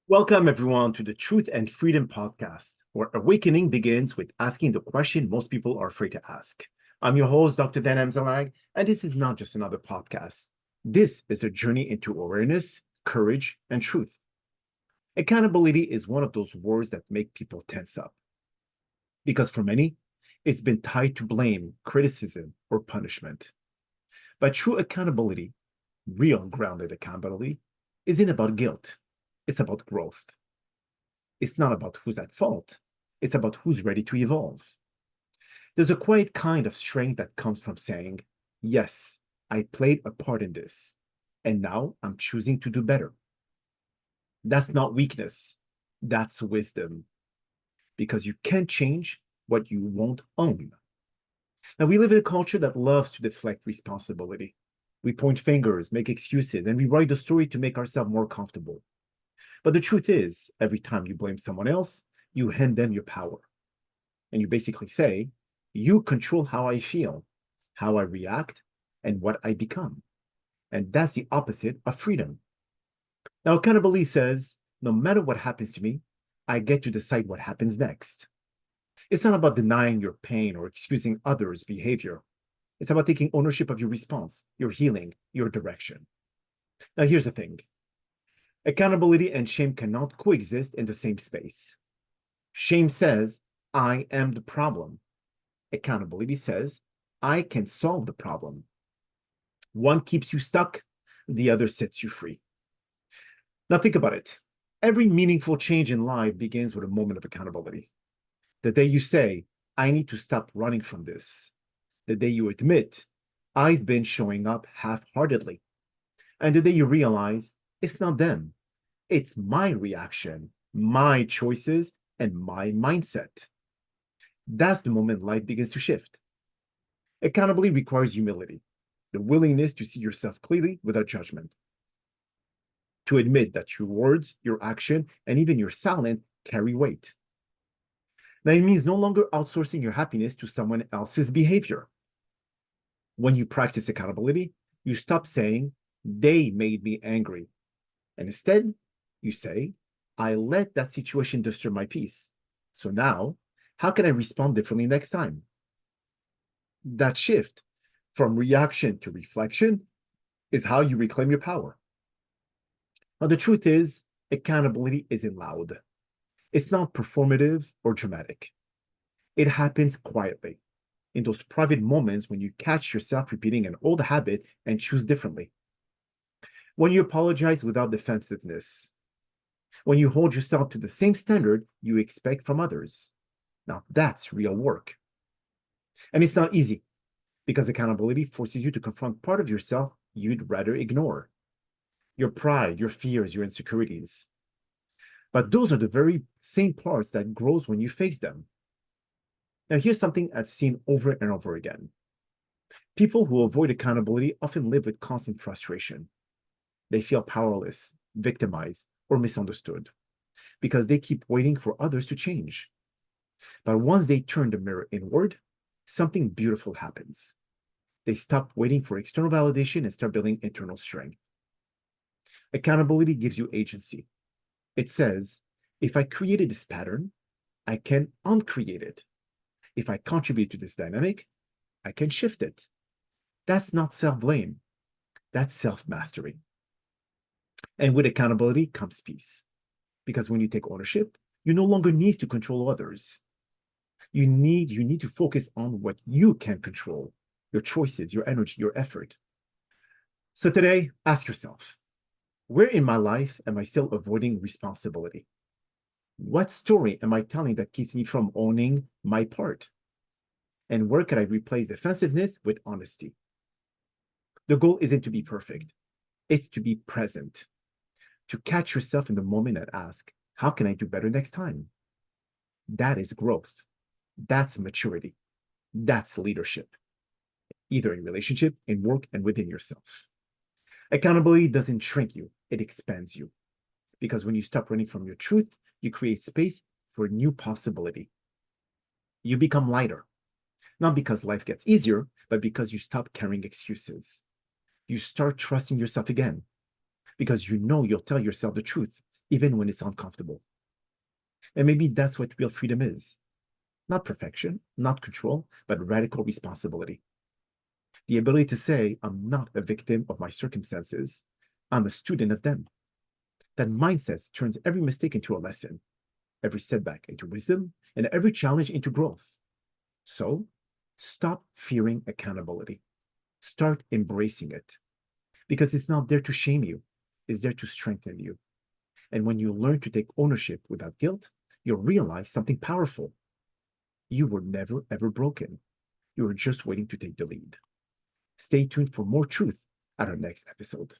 Welcome, everyone, to the Truth and Freedom podcast, where awakening begins with asking the question most people are afraid to ask. I'm your host, Dr. Dan Amzalag, and this is not just another podcast. This is a journey into awareness, courage, and truth. Accountability is one of those words that make people tense up, because for many, it's been tied to blame, criticism, or punishment. But true accountability, real grounded accountability, isn't about guilt. It's about growth. It's not about who's at fault. It's about who's ready to evolve. There's a quiet kind of strength that comes from saying, yes, I played a part in this, and now I'm choosing to do better. That's not weakness. That's wisdom, because you can't change what you won't own. Now, we live in a culture that loves to deflect responsibility. We point fingers, make excuses, and rewrite the story to make ourselves more comfortable. But the truth is, every time you blame someone else, you hand them your power. And you basically say, you control how I feel, how I react, and what I become. And that's the opposite of freedom. Now, accountability says, no matter what happens to me, I get to decide what happens next. It's not about denying your pain or excusing others' behavior. It's about taking ownership of your response, your healing, your direction. Now, here's the thing. Accountability and shame cannot coexist in the same space. Shame says, I am the problem. Accountability says, I can solve the problem. One keeps you stuck, the other sets you free. Now think about it. Every meaningful change in life begins with a moment of accountability. The day you say, I need to stop running from this. The day you admit, I've been showing up half-heartedly. And the day you realize, it's not them. It's my reaction, my choices, and my mindset. That's the moment life begins to shift. Accountability requires humility, the willingness to see yourself clearly without judgment, to admit that your words, your action, and even your silence carry weight. Now, it means no longer outsourcing your happiness to someone else's behavior. When you practice accountability, you stop saying, they made me angry. And instead, you say, I let that situation disturb my peace. So now, how can I respond differently next time? That shift from reaction to reflection is how you reclaim your power. Now, the truth is, accountability isn't loud. It's not performative or dramatic. It happens quietly, in those private moments when you catch yourself repeating an old habit and choose differently. When you apologize without defensiveness. When you hold yourself to the same standard you expect from others. Now, that's real work. And it's not easy, because accountability forces you to confront part of yourself you'd rather ignore. Your pride, your fears, your insecurities. But those are the very same parts that grows when you face them. Now, here's something I've seen over and over again. People who avoid accountability often live with constant frustration. They feel powerless, victimized, or misunderstood because they keep waiting for others to change. But once they turn the mirror inward, something beautiful happens. They stop waiting for external validation and start building internal strength. Accountability gives you agency. It says, if I created this pattern, I can uncreate it. If I contribute to this dynamic, I can shift it. That's not self-blame. That's self-mastery. And with accountability comes peace. Because when you take ownership, you no longer need to control others. You need to focus on what you can control, your choices, your energy, your effort. So today, ask yourself, where in my life am I still avoiding responsibility? What story am I telling that keeps me from owning my part? And where can I replace defensiveness with honesty? The goal isn't to be perfect. It's to be present, to catch yourself in the moment and ask, how can I do better next time? That is growth. That's maturity. That's leadership, either in relationship, in work, and within yourself. Accountability doesn't shrink you, it expands you. Because when you stop running from your truth, you create space for new possibility. You become lighter, not because life gets easier, but because you stop carrying excuses. You start trusting yourself again, because you know you'll tell yourself the truth, even when it's uncomfortable. And maybe that's what real freedom is. Not perfection, not control, but radical responsibility. The ability to say, I'm not a victim of my circumstances, I'm a student of them. That mindset turns every mistake into a lesson, every setback into wisdom, and every challenge into growth. So, stop fearing accountability. Start embracing it. Because it's not there to shame you, it's there to strengthen you. And when you learn to take ownership without guilt, you'll realize something powerful. You were never, ever broken. You were just waiting to take the lead. Stay tuned for more truth at our next episode.